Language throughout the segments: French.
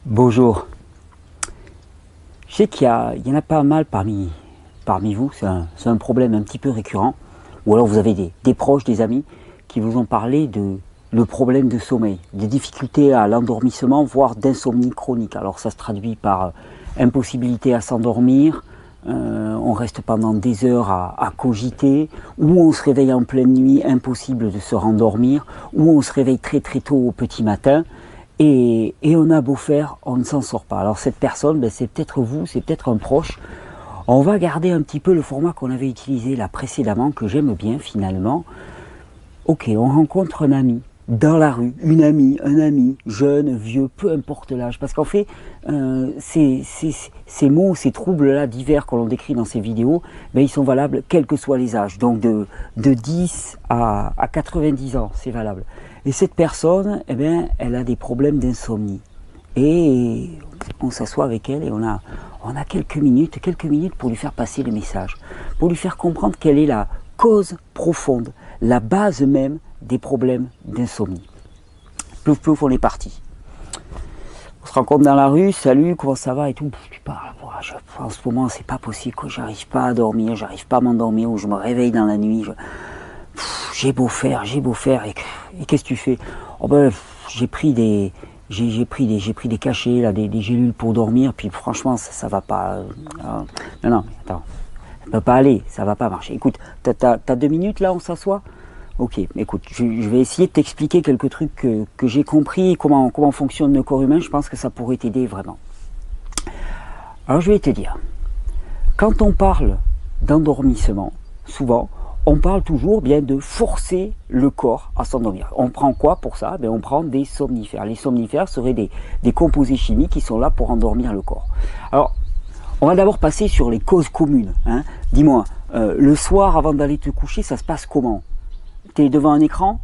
Bonjour. Je sais qu'il y en a pas mal parmi vous, c'est un problème un petit peu récurrent. Ou alors vous avez des proches, des amis qui vous ont parlé de le problème de sommeil, des difficultés à l'endormissement, voire d'insomnie chronique. Alors ça se traduit par impossibilité à s'endormir, on reste pendant des heures à cogiter, ou on se réveille en pleine nuit, impossible de se rendormir, ou on se réveille très très tôt au petit matin. Et on a beau faire, on ne s'en sort pas. Alors cette personne, c'est peut-être vous, c'est peut-être un proche. On va garder un petit peu le format qu'on avait utilisé là précédemment, que j'aime bien finalement. Ok, on rencontre un ami dans la rue, une amie, un ami, jeune, vieux, peu importe l'âge. Parce qu'en fait, ces mots, ces troubles-là divers que l'on décrit dans ces vidéos, ils sont valables quels que soient les âges. Donc de 10 à 90 ans, c'est valable. Et cette personne, elle a des problèmes d'insomnie. Et on s'assoit avec elle et on a quelques minutes pour lui faire passer le message, pour lui faire comprendre quelle est la cause profonde, la base même des problèmes d'insomnie. Plouf plouf, on est parti. On se rencontre dans la rue, salut, comment ça va et tout. Tu parles, en ce moment c'est pas possible, j'arrive pas à dormir, j'arrive pas à m'endormir, ou je me réveille dans la nuit. J'ai beau faire, et qu'est-ce que tu fais? J'ai pris des cachets, là, des gélules pour dormir, puis franchement, ça va pas. Non, attends, ça peut pas aller, ça va pas marcher. Écoute, t'as 2 minutes là, on s'assoit? Ok, écoute, je vais essayer de t'expliquer quelques trucs que j'ai compris, comment fonctionne le corps humain, je pense que ça pourrait t'aider vraiment. Alors je vais te dire, quand on parle d'endormissement, souvent, on parle toujours bien de forcer le corps à s'endormir. On prend quoi pour ça? On prend des somnifères. Les somnifères seraient des composés chimiques qui sont là pour endormir le corps. Alors, on va d'abord passer sur les causes communes. Dis-moi, le soir avant d'aller te coucher, ça se passe comment? Tu es devant un écran?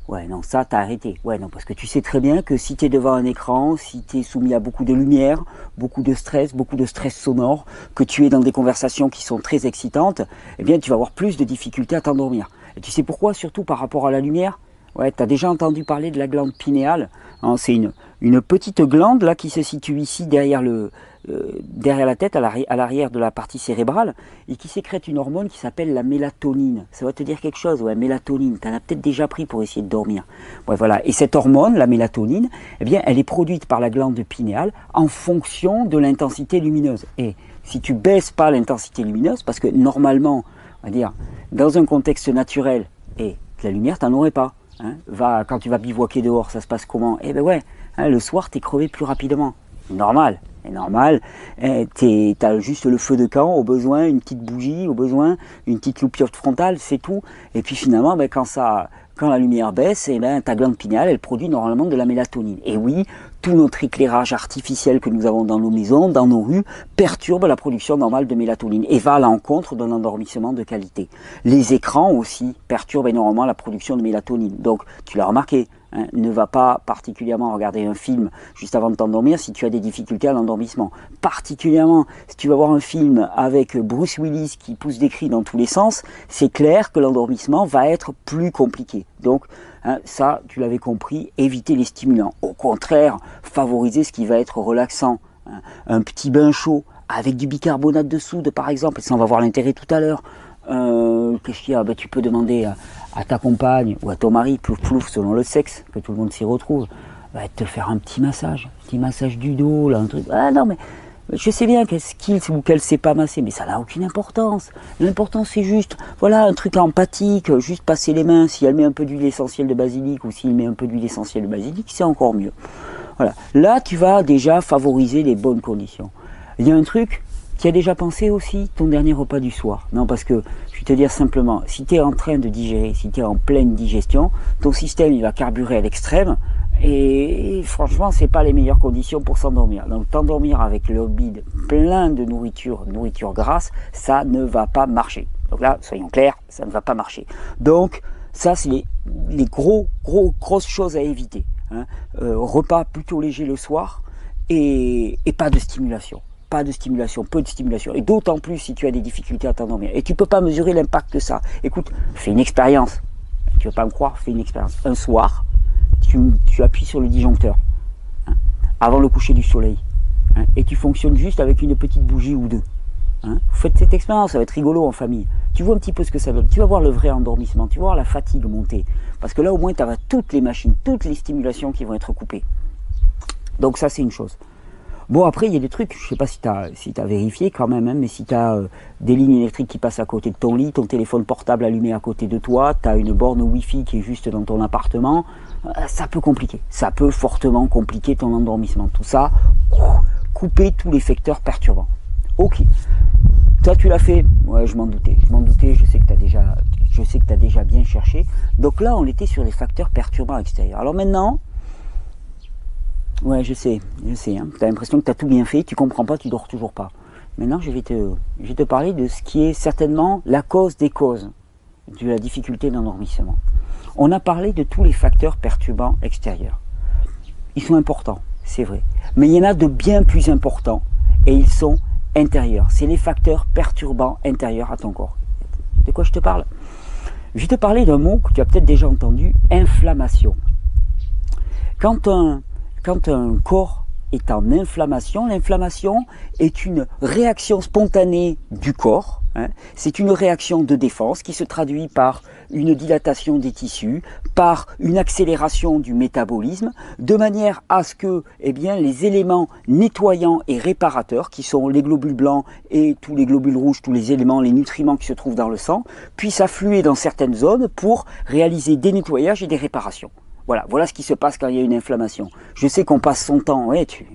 Ouais, non, ça, t'as arrêté. Ouais, non, parce que tu sais très bien que si tu es devant un écran, si tu es soumis à beaucoup de lumière, beaucoup de stress sonore, que tu es dans des conversations qui sont très excitantes, tu vas avoir plus de difficultés à t'endormir. Et tu sais pourquoi? Surtout par rapport à la lumière? Ouais, tu as déjà entendu parler de la glande pinéale. C'est une petite glande là qui se situe ici derrière la tête, à l'arrière de la partie cérébrale, et qui sécrète une hormone qui s'appelle la mélatonine. Ça va te dire quelque chose? Ouais, mélatonine, tu en as peut-être déjà pris pour essayer de dormir. Ouais, voilà. Et cette hormone, la mélatonine, elle est produite par la glande pinéale en fonction de l'intensité lumineuse. Et si tu baisses pas l'intensité lumineuse, parce que normalement, on va dire, dans un contexte naturel, et la lumière, tu n'en aurais pas. Quand tu vas bivouaquer dehors, ça se passe comment? Le soir, tu es crevé plus rapidement. Normal. Tu as juste le feu de camp, au besoin une petite bougie, au besoin une petite loupiote frontale, c'est tout. Et puis finalement, quand la lumière baisse, ta glande pinéale, elle produit normalement de la mélatonine. Et oui, tout notre éclairage artificiel que nous avons dans nos maisons, dans nos rues, perturbe la production normale de mélatonine et va à l'encontre d'un endormissement de qualité. Les écrans aussi perturbent énormément la production de mélatonine. Donc, tu l'as remarqué, ne va pas particulièrement regarder un film juste avant de t'endormir si tu as des difficultés à l'endormissement. Particulièrement, si tu vas voir un film avec Bruce Willis qui pousse des cris dans tous les sens, c'est clair que l'endormissement va être plus compliqué. Donc, ça, tu l'avais compris, éviter les stimulants. Au contraire, favoriser ce qui va être relaxant. Un petit bain chaud avec du bicarbonate de soude, par exemple, et ça, on va voir l'intérêt tout à l'heure. Qu'est-ce qu'il y a? Tu peux demander à ta compagne ou à ton mari, plouf plouf, selon le sexe, que tout le monde s'y retrouve, de te faire un petit massage du dos, là, un truc. Ah non, mais je sais bien qu'elle sait pas masser, mais ça n'a aucune importance. L'important, c'est juste, voilà, un truc empathique, juste passer les mains. Si elle met un peu d'huile essentielle de basilic ou s'il met un peu d'huile essentielle de basilic, c'est encore mieux. Voilà. Là, tu vas déjà favoriser les bonnes conditions. Il y a un truc. Tu as déjà pensé aussi ton dernier repas du soir? Non, parce que je vais te dire simplement, si tu es en train de digérer, si tu es en pleine digestion, ton système il va carburer à l'extrême et franchement, c'est pas les meilleures conditions pour s'endormir. Donc t'endormir avec le bide plein de nourriture grasse, ça ne va pas marcher. Donc là, soyons clairs, ça ne va pas marcher. Donc ça, c'est les grosses choses à éviter. Repas plutôt léger le soir et pas de stimulation. Peu de stimulation, et d'autant plus si tu as des difficultés à t'endormir, et tu ne peux pas mesurer l'impact que ça. Écoute, fais une expérience, tu ne veux pas me croire, fais une expérience. Un soir, tu appuies sur le disjoncteur, avant le coucher du soleil. Hein, et tu fonctionnes juste avec une petite bougie ou deux. Hein, vous faites cette expérience, ça va être rigolo en famille. Tu vois un petit peu ce que ça donne. Tu vas voir le vrai endormissement, tu vas voir la fatigue monter. Parce que là, au moins, tu as toutes les machines, toutes les stimulations qui vont être coupées. Donc ça, c'est une chose. Bon, après, il y a des trucs, je ne sais pas si tu as vérifié quand même, hein, mais si tu as des lignes électriques qui passent à côté de ton lit, ton téléphone portable allumé à côté de toi, tu as une borne Wi-Fi qui est juste dans ton appartement, ça peut compliquer. Ça peut fortement compliquer ton endormissement. Tout ça, couper tous les facteurs perturbants. Ok. Toi, tu l'as fait? Ouais, je m'en doutais. Je sais que tu as déjà bien cherché. Donc là, on était sur les facteurs perturbants extérieurs. Alors maintenant, ouais, je sais, hein. Tu as l'impression que tu as tout bien fait, tu comprends pas, tu dors toujours pas. Maintenant, je vais te parler de ce qui est certainement la cause des causes de la difficulté d'endormissement. On a parlé de tous les facteurs perturbants extérieurs. Ils sont importants, c'est vrai. Mais il y en a de bien plus importants et ils sont intérieurs. C'est les facteurs perturbants intérieurs à ton corps. De quoi je te parle? Je vais te parler d'un mot que tu as peut-être déjà entendu, inflammation. Quand un corps est en inflammation, l'inflammation est une réaction spontanée du corps. Hein. C'est une réaction de défense qui se traduit par une dilatation des tissus, par une accélération du métabolisme, de manière à ce que les éléments nettoyants et réparateurs, qui sont les globules blancs et tous les globules rouges, tous les éléments, les nutriments qui se trouvent dans le sang, puissent affluer dans certaines zones pour réaliser des nettoyages et des réparations. Voilà ce qui se passe quand il y a une inflammation. Je sais qu'on passe son temps, ouais, tu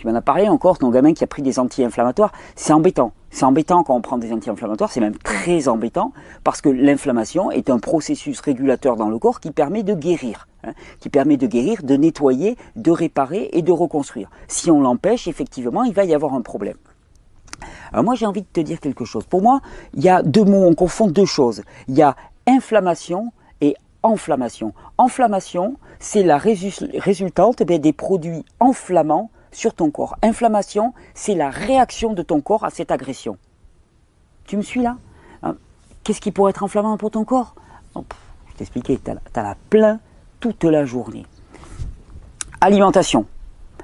m'en as parlé encore, ton gamin qui a pris des anti-inflammatoires, c'est embêtant. C'est embêtant quand on prend des anti-inflammatoires, c'est même très embêtant, parce que l'inflammation est un processus régulateur dans le corps qui permet de guérir, hein, de nettoyer, de réparer et de reconstruire. Si on l'empêche, effectivement, il va y avoir un problème. Alors moi, j'ai envie de te dire quelque chose. Pour moi, il y a deux mots, on confond deux choses. Il y a inflammation et enflammation. Enflammation, c'est la résultante des produits enflammants sur ton corps. Inflammation, c'est la réaction de ton corps à cette agression. Tu me suis là? Qu'est-ce qui pourrait être enflammant pour ton corps? Je t'expliquais, tu as la plein toute la journée. Alimentation.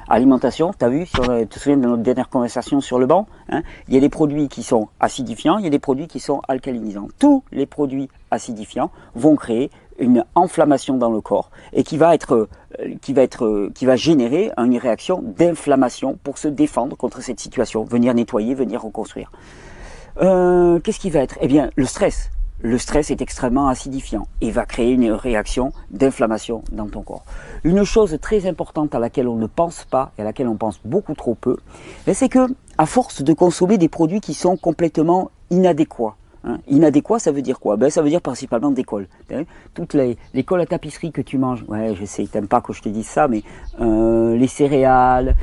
Alimentation, tu as vu, tu te souviens de notre dernière conversation sur le banc, hein, il y a des produits qui sont acidifiants, il y a des produits qui sont alcalinisants. Tous les produits acidifiants vont créer une inflammation dans le corps et qui va générer une réaction d'inflammation pour se défendre contre cette situation, venir nettoyer, venir reconstruire. Qu'est-ce qui va être? Eh bien, le stress. Le stress est extrêmement acidifiant et va créer une réaction d'inflammation dans ton corps. Une chose très importante à laquelle on ne pense pas et à laquelle on pense beaucoup trop peu, c'est que à force de consommer des produits qui sont complètement inadéquats, hein, inadéquat, ça veut dire quoi? Ça veut dire principalement des cols. Toutes les cols à tapisserie que tu manges, ouais, je sais, t'aimes pas que je te dise ça, mais les céréales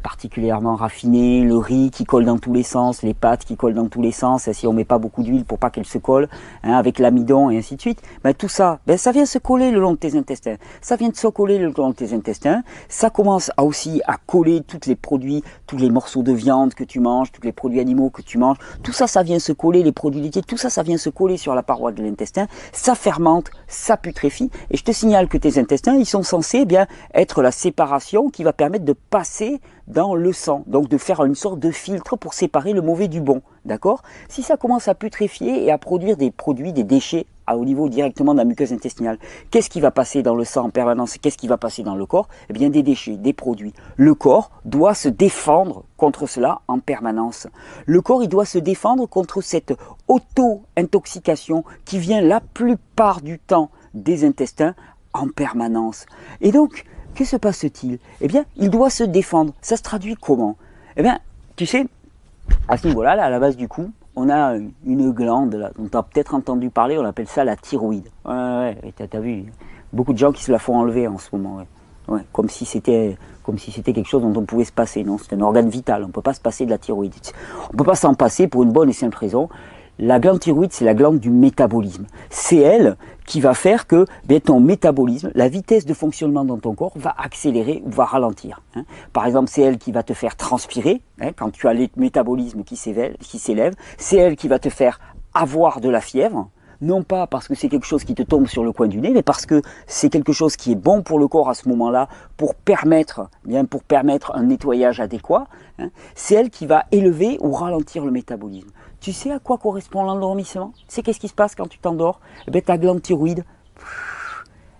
particulièrement raffinées, le riz qui colle dans tous les sens, les pâtes qui collent dans tous les sens, si on met pas beaucoup d'huile pour pas qu'elles se collent, hein, avec l'amidon et ainsi de suite, tout ça, ça vient se coller le long de tes intestins. Ça vient de se coller le long de tes intestins. Ça commence aussi à coller tous les produits, tous les morceaux de viande que tu manges, tous les produits animaux que tu manges. Tout ça, ça vient se coller, les produits laitiers, tout ça, ça vient se coller sur la paroi de l'intestin. Ça fermente, ça putréfie. Et je te signale que tes intestins, ils sont censés être la séparation qui va permettre de passer dans le sang, donc de faire une sorte de filtre pour séparer le mauvais du bon, d'accord? Si ça commence à putréfier et à produire des produits, des déchets au niveau directement de la muqueuse intestinale, qu'est-ce qui va passer dans le sang en permanence? Qu'est-ce qui va passer dans le corps? Eh bien des déchets, des produits. Le corps doit se défendre contre cela en permanence. Le corps, il doit se défendre contre cette auto-intoxication qui vient la plupart du temps des intestins en permanence. Et donc, que se passe-t-il? Eh bien, il doit se défendre. Ça se traduit comment? Eh bien, tu sais, à ce niveau-là, à la base du cou, on a une glande là, dont tu as peut-être entendu parler, on appelle ça la thyroïde. Ouais, t'as vu, beaucoup de gens qui se la font enlever en ce moment. Ouais, comme si c'était quelque chose dont on pouvait se passer. Non, c'est un organe vital, on ne peut pas se passer de la thyroïde. On ne peut pas s'en passer pour une bonne et simple raison. La glande thyroïde, c'est la glande du métabolisme. C'est elle qui va faire que ton métabolisme, la vitesse de fonctionnement dans ton corps va accélérer ou va ralentir. Hein. Par exemple, c'est elle qui va te faire transpirer, hein, quand tu as le métabolisme qui s'élève. C'est elle qui va te faire avoir de la fièvre. non pas parce que c'est quelque chose qui te tombe sur le coin du nez, mais parce que c'est quelque chose qui est bon pour le corps à ce moment-là, pour permettre un nettoyage adéquat, hein. C'est elle qui va élever ou ralentir le métabolisme. Tu sais à quoi correspond l'endormissement? Tu sais qu'est-ce qui se passe quand tu t'endors? Eh bien, ta glande thyroïde,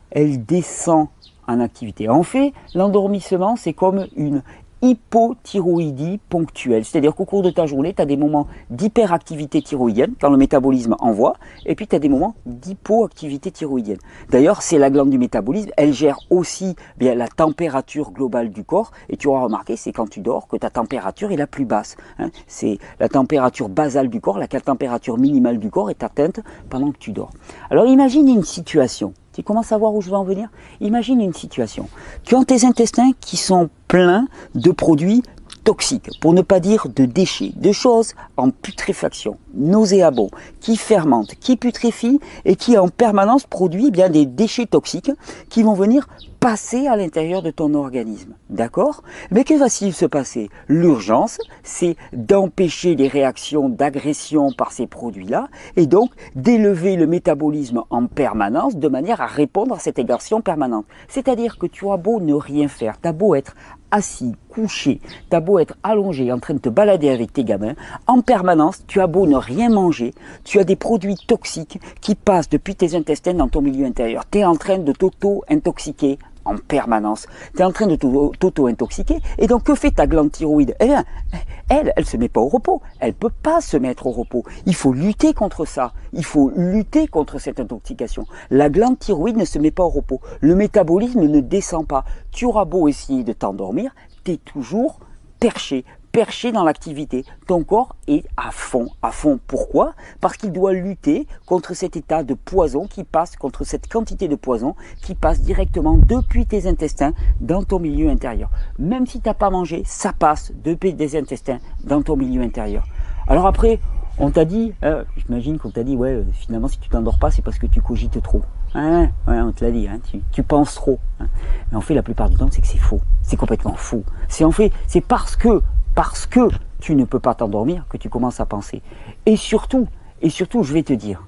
elle descend en activité. En fait, l'endormissement, c'est comme une hypothyroïdie ponctuelle. C'est-à-dire qu'au cours de ta journée, tu as des moments d'hyperactivité thyroïdienne, quand le métabolisme envoie, et puis tu as des moments d'hypoactivité thyroïdienne. D'ailleurs, c'est la glande du métabolisme, elle gère aussi bien la température globale du corps, et tu auras remarqué, c'est quand tu dors que ta température est la plus basse. Hein. C'est la température basale du corps, la température minimale du corps est atteinte pendant que tu dors. Alors imagine une situation. Tu commences à voir où je veux en venir? Imagine une situation. Tu as tes intestins qui sont pleins de produits toxiques, pour ne pas dire de déchets, de choses en putréfaction, nauséabonds, qui fermentent, qui putréfient et qui en permanence produisent bien des déchets toxiques qui vont venir passer à l'intérieur de ton organisme. D'accord? Mais que va-t-il se passer? L'urgence, c'est d'empêcher les réactions d'agression par ces produits-là et donc d'élever le métabolisme en permanence de manière à répondre à cette agression permanente. C'est-à-dire que tu as beau ne rien faire, tu as beau être assis, couché, tu as beau être allongé, en train de te balader avec tes gamins, en permanence, tu as beau ne rien manger, tu as des produits toxiques qui passent depuis tes intestins dans ton milieu intérieur. Tu es en train de t'auto-intoxiquer en permanence. Tu es en train de t'auto-intoxiquer. Et donc, que fait ta glande thyroïde? Eh bien, elle se met pas au repos. Elle peut pas se mettre au repos. Il faut lutter contre ça. Il faut lutter contre cette intoxication. La glande thyroïde ne se met pas au repos. Le métabolisme ne descend pas. Tu auras beau essayer de t'endormir, tu es toujours perché dans l'activité. Ton corps est à fond. À fond, pourquoi? Parce qu'il doit lutter contre cet état de poison qui passe, contre cette quantité de poison qui passe directement depuis tes intestins dans ton milieu intérieur. Même si tu n'as pas mangé, ça passe depuis tes intestins dans ton milieu intérieur. Alors après, on t'a dit, j'imagine qu'on t'a dit, ouais, finalement si tu t'endors pas, c'est parce que tu cogites trop. Hein, ouais, on te l'a dit, hein, tu penses trop. Hein. Mais en fait, la plupart du temps, c'est que c'est faux. C'est complètement faux. C'est parce que tu ne peux pas t'endormir que tu commences à penser. Et surtout, je vais te dire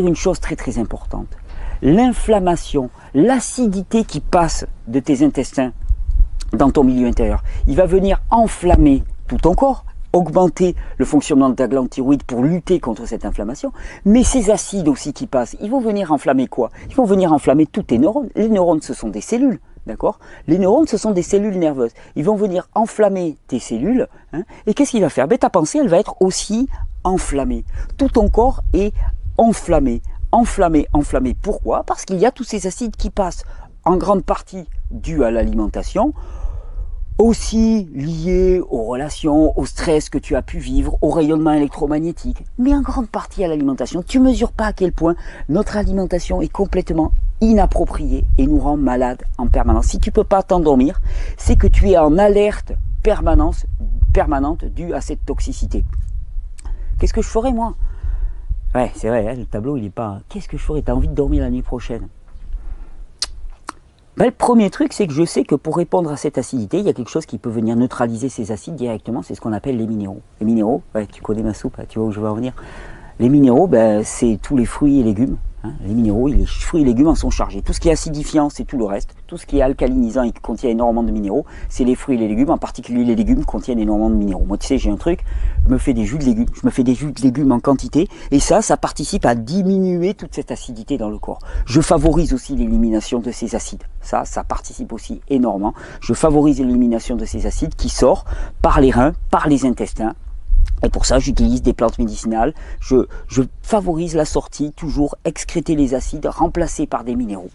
une chose très très importante. L'inflammation, l'acidité qui passe de tes intestins dans ton milieu intérieur, il va venir enflammer tout ton corps, augmenter le fonctionnement de ta glande thyroïde pour lutter contre cette inflammation, mais ces acides aussi qui passent, ils vont venir enflammer quoi? Ils vont venir enflammer tous tes neurones. Les neurones, ce sont des cellules. D'accord? Les neurones, ce sont des cellules nerveuses. Ils vont venir enflammer tes cellules. Hein, et qu'est-ce qu'il va faire? Ben, ta pensée, elle va être aussi enflammée. Tout ton corps est enflammé. Enflammé. Pourquoi? Parce qu'il y a tous ces acides qui passent en grande partie dus à l'alimentation, aussi liés aux relations, au stress que tu as pu vivre, au rayonnement électromagnétique, mais en grande partie à l'alimentation. Tu ne mesures pas à quel point notre alimentation est complètement inappropriée et nous rend malades en permanence. Si tu ne peux pas t'endormir, c'est que tu es en alerte permanente due à cette toxicité. Qu'est-ce que je ferais moi? Ouais, c'est vrai, hein, le tableau il est pas... Qu'est-ce que je ferais? Tu as envie de dormir la nuit prochaine? Ben, le premier truc, c'est que je sais que pour répondre à cette acidité, il y a quelque chose qui peut venir neutraliser ces acides directement, c'est ce qu'on appelle les minéraux. Les minéraux, ouais, tu connais ma soupe, tu vois où je veux en venir. Les minéraux, ben, c'est tous les fruits et légumes. Hein. Les minéraux, les fruits et légumes en sont chargés. Tout ce qui est acidifiant, c'est tout le reste. Tout ce qui est alcalinisant et qui contient énormément de minéraux, c'est les fruits et les légumes. En particulier, les légumes contiennent énormément de minéraux. Moi, tu sais, j'ai un truc, je me fais des jus de légumes. Je me fais des jus de légumes en quantité. Et ça participe à diminuer toute cette acidité dans le corps. Je favorise aussi l'élimination de ces acides. Ça participe aussi énormément. Je favorise l'élimination de ces acides qui sortent par les reins, par les intestins. Et pour ça, j'utilise des plantes médicinales. Je favorise la sortie, toujours excréter les acides, remplacés par des minéraux.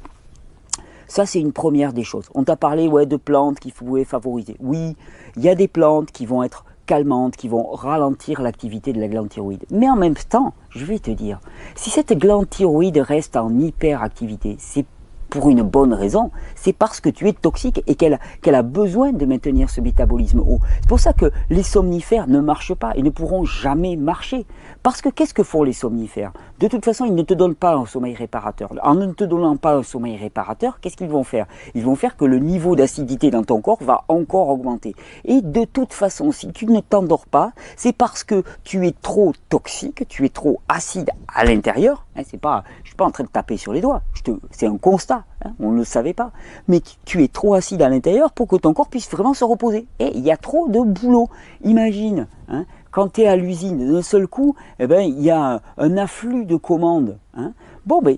Ça, c'est une première des choses. On t'a parlé de plantes qu'il faut favoriser. Oui, il y a des plantes qui vont être calmantes, qui vont ralentir l'activité de la glande thyroïde. Mais en même temps, je vais te dire, si cette glande thyroïde reste en hyperactivité, c'est pour une bonne raison, c'est parce que tu es toxique et qu'elle a besoin de maintenir ce métabolisme haut. C'est pour ça que les somnifères ne marchent pas et ne pourront jamais marcher. Parce que qu'est-ce que font les somnifères? De toute façon, ils ne te donnent pas un sommeil réparateur. En ne te donnant pas un sommeil réparateur, qu'est-ce qu'ils vont faire? Ils vont faire que le niveau d'acidité dans ton corps va encore augmenter. Et de toute façon, si tu ne t'endors pas, c'est parce que tu es trop toxique, tu es trop acide à l'intérieur. Hein, je ne suis pas en train de taper sur les doigts, c'est un constat, hein, on ne le savait pas. Mais tu es trop acide à l'intérieur pour que ton corps puisse vraiment se reposer. Et il y a trop de boulot. Imagine, hein, quand tu es à l'usine, d'un seul coup, eh ben, il y a un afflux de commandes. Hein. Bon, ben,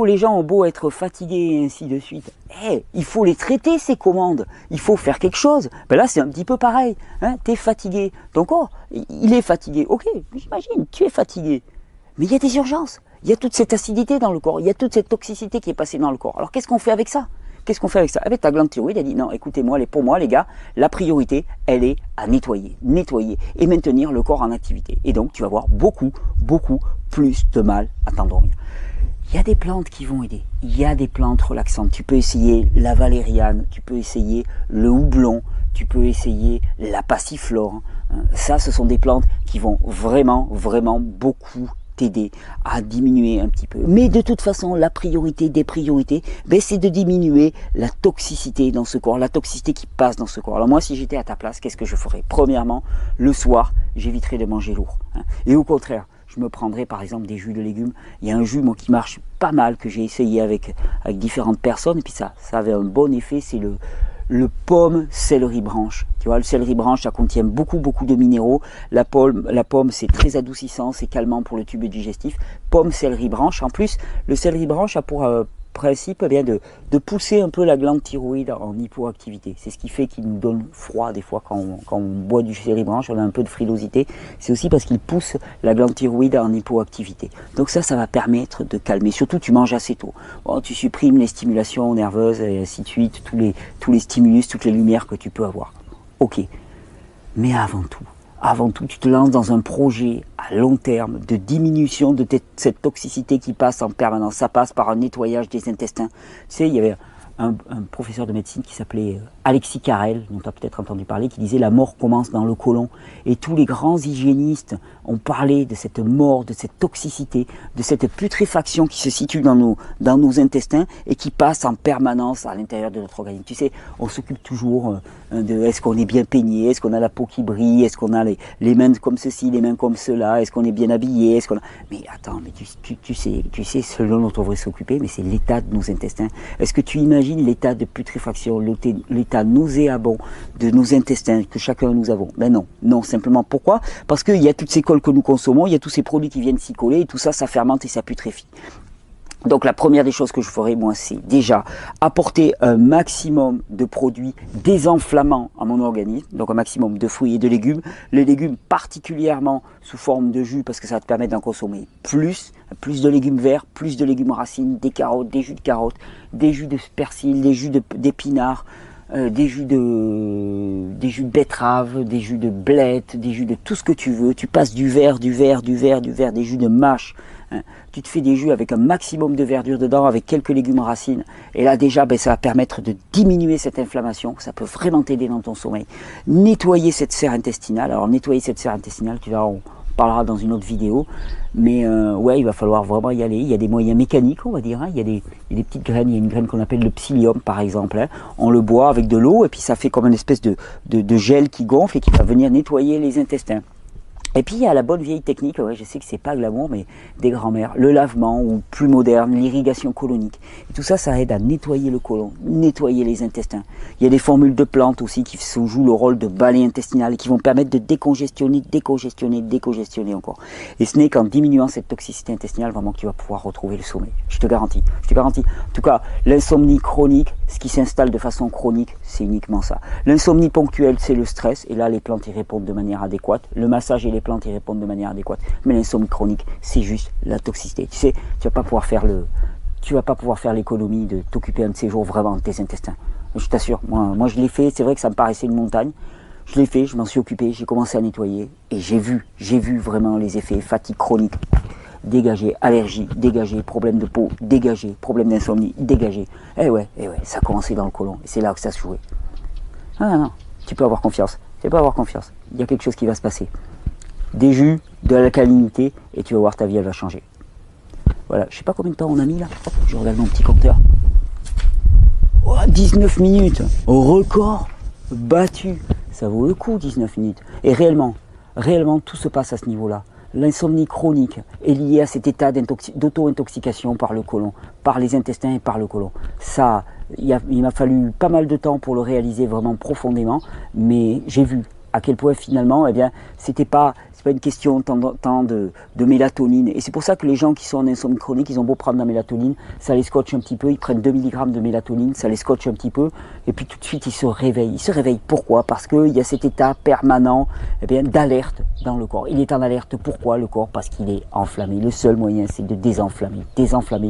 les gens ont beau être fatigués et ainsi de suite. Il faut les traiter, ces commandes. Il faut faire quelque chose. Ben là, c'est un petit peu pareil. Hein. Tu es fatigué. Ton corps, il est fatigué. Ok, j'imagine, tu es fatigué. Mais il y a des urgences. Il y a toute cette acidité dans le corps. Il y a toute cette toxicité qui est passée dans le corps. Alors, qu'est-ce qu'on fait avec ça? Qu'est-ce qu'on fait avec ça? Avec ta glande thyroïde, elle dit non, écoutez-moi, pour moi, les gars, la priorité, elle est à nettoyer et maintenir le corps en activité. Et donc, tu vas avoir beaucoup plus de mal à t'endormir. Il y a des plantes qui vont aider. Il y a des plantes relaxantes. Tu peux essayer la valériane, tu peux essayer le houblon, tu peux essayer la passiflore. Ça, ce sont des plantes qui vont vraiment beaucoup t'aider à diminuer un petit peu. Mais de toute façon, la priorité des priorités, c'est de diminuer la toxicité dans ce corps, la toxicité qui passe dans ce corps. Alors moi, si j'étais à ta place, qu'est-ce que je ferais? Premièrement, le soir, j'éviterais de manger lourd. Hein. Et au contraire, je me prendrais par exemple des jus de légumes. Il y a un jus moi, qui marche pas mal, que j'ai essayé avec différentes personnes, et puis ça avait un bon effet, c'est le pomme céleri branche. Tu vois, le céleri branche, ça contient beaucoup de minéraux. La pomme, c'est très adoucissant, c'est calmant pour le tube digestif. Pomme céleri branche. En plus, le céleri branche a pour principe de pousser un peu la glande thyroïde en hypoactivité. C'est ce qui fait qu'il nous donne froid des fois quand on boit du céleri branche, on a un peu de frilosité. C'est aussi parce qu'il pousse la glande thyroïde en hypoactivité. Donc ça va permettre de calmer. Surtout, tu manges assez tôt. Bon, tu supprimes les stimulations nerveuses et ainsi de suite, tous les stimulus, toutes les lumières que tu peux avoir. Ok. Mais avant tout, tu te lances dans un projet à long terme de diminution de cette toxicité qui passe en permanence. Ça passe par un nettoyage des intestins. Tu sais, il y avait un professeur de médecine qui s'appelait Alexis Carrel, dont tu as peut-être entendu parler, qui disait « La mort commence dans le côlon ». Et tous les grands hygiénistes ont parlé de cette mort, de cette toxicité, de cette putréfaction qui se situe dans nos intestins et qui passe en permanence à l'intérieur de notre organisme. Tu sais, on s'occupe toujours de est-ce qu'on est bien peigné, est-ce qu'on a la peau qui brille, est-ce qu'on a les mains comme ceci, les mains comme cela, est-ce qu'on est bien habillé, est-ce qu'on a... Mais attends, mais tu sais ce dont on devrait s'occuper, mais c'est l'état de nos intestins. Est-ce que tu imagines l'état de putréfaction, l'état nauséabond de nos intestins que chacun nous avons? Ben non, simplement pourquoi? Parce qu'il y a toutes ces colles que nous consommons, il y a tous ces produits qui viennent s'y coller et tout ça, ça fermente et ça putréfie. Donc la première des choses que je ferai, moi, c'est déjà apporter un maximum de produits désenflammants à mon organisme, donc un maximum de fruits et de légumes. Les légumes particulièrement sous forme de jus, parce que ça va te permettre d'en consommer plus de légumes verts, plus de légumes racines, des carottes, des jus de carottes, des jus de persil, des jus d'épinards, des jus de betterave, des jus de blettes, des jus de tout ce que tu veux. Tu passes du vert, des jus de mâche. Hein. Tu te fais des jus avec un maximum de verdure dedans, avec quelques légumes racines. Et là déjà, ça va permettre de diminuer cette inflammation. Ça peut vraiment t'aider dans ton sommeil. Nettoyer cette sphère intestinale. Alors nettoyer cette sphère intestinale, tu verras, on parlera dans une autre vidéo. Mais ouais, il va falloir vraiment y aller. Il y a des moyens mécaniques, on va dire. Hein. Il y a des petites graines. Il y a une graine qu'on appelle le psyllium, par exemple. Hein. On le boit avec de l'eau et puis ça fait comme une espèce de gel qui gonfle et qui va venir nettoyer les intestins. Et puis il y a la bonne vieille technique, ouais, je sais que c'est pas glamour, mais des grands-mères, le lavement ou plus moderne, l'irrigation colonique. Et tout ça, ça aide à nettoyer le côlon, nettoyer les intestins. Il y a des formules de plantes aussi qui jouent le rôle de balai intestinal et qui vont permettre de décongestionner encore. Et ce n'est qu'en diminuant cette toxicité intestinale vraiment que tu vas pouvoir retrouver le sommeil. Je te garantis. En tout cas, l'insomnie chronique, ce qui s'installe de façon chronique, c'est uniquement ça. L'insomnie ponctuelle, c'est le stress, et là les plantes y répondent de manière adéquate. Le massage et les plantes y répondent de manière adéquate. Mais l'insomnie chronique, c'est juste la toxicité. Tu sais, tu vas pas pouvoir faire l'économie de t'occuper un de ces jours vraiment de tes intestins. Je t'assure, moi je l'ai fait, c'est vrai que ça me paraissait une montagne. Je l'ai fait, je m'en suis occupé, j'ai commencé à nettoyer et j'ai vu vraiment les effets, fatigue chronique. dégagé, allergie, dégagé, problème de peau, dégagé, problème d'insomnie, dégagé. Ouais, ça a commencé dans le côlon, et c'est là que ça se jouait. Ah non, tu peux avoir confiance, il y a quelque chose qui va se passer. Des jus, de l'alcalinité, et tu vas voir, ta vie, elle va changer. Voilà, je sais pas combien de temps on a mis là, hop, je regarde mon petit compteur. Oh, 19 minutes, record battu, ça vaut le coup 19 minutes. Et réellement, tout se passe à ce niveau-là. L'insomnie chronique est liée à cet état d'auto-intoxication par le côlon, par les intestins et par le côlon. Ça, il m'a fallu pas mal de temps pour le réaliser vraiment profondément, mais j'ai vu à quel point finalement, eh bien, c'est pas une question tant de mélatonine. Et c'est pour ça que les gens qui sont en insomnie chronique, ils ont beau prendre de la mélatonine, ça les scotche un petit peu, ils prennent 2 mg de mélatonine, ça les scotche un petit peu, et puis tout de suite ils se réveillent. Ils se réveillent pourquoi? Parce qu'il y a cet état permanent, eh bien, d'alerte dans le corps. Il est en alerte, pourquoi le corps? Parce qu'il est enflammé. Le seul moyen, c'est de désenflammer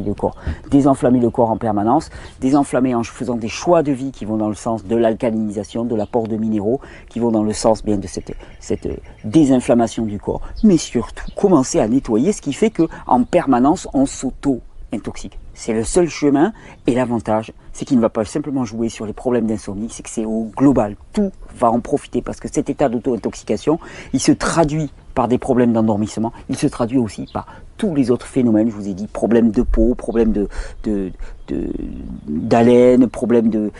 le corps. Désenflammer le corps en permanence, désenflammer en faisant des choix de vie qui vont dans le sens de l'alcalinisation, de l'apport de minéraux, qui vont dans le sens bien de cette désinflammation du corps, mais surtout commencer à nettoyer, ce qui fait que en permanence on s'auto-intoxique. C'est le seul chemin, et l'avantage, c'est qu'il ne va pas simplement jouer sur les problèmes d'insomnie, c'est que c'est au global, tout va en profiter, parce que cet état d'auto-intoxication, il se traduit par des problèmes d'endormissement, il se traduit aussi par tous les autres phénomènes, je vous ai dit, problèmes de peau, problèmes d'haleine, problèmes de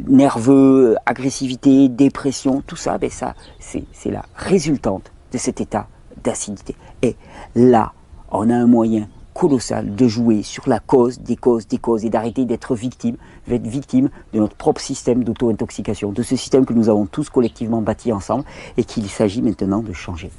nerveux, agressivité, dépression, tout ça, ben ça c'est la résultante de cet état d'acidité. Et là, on a un moyen colossal de jouer sur la cause des causes et d'arrêter d'être victime de notre propre système d'auto-intoxication, de ce système que nous avons tous collectivement bâti ensemble et qu'il s'agit maintenant de changer.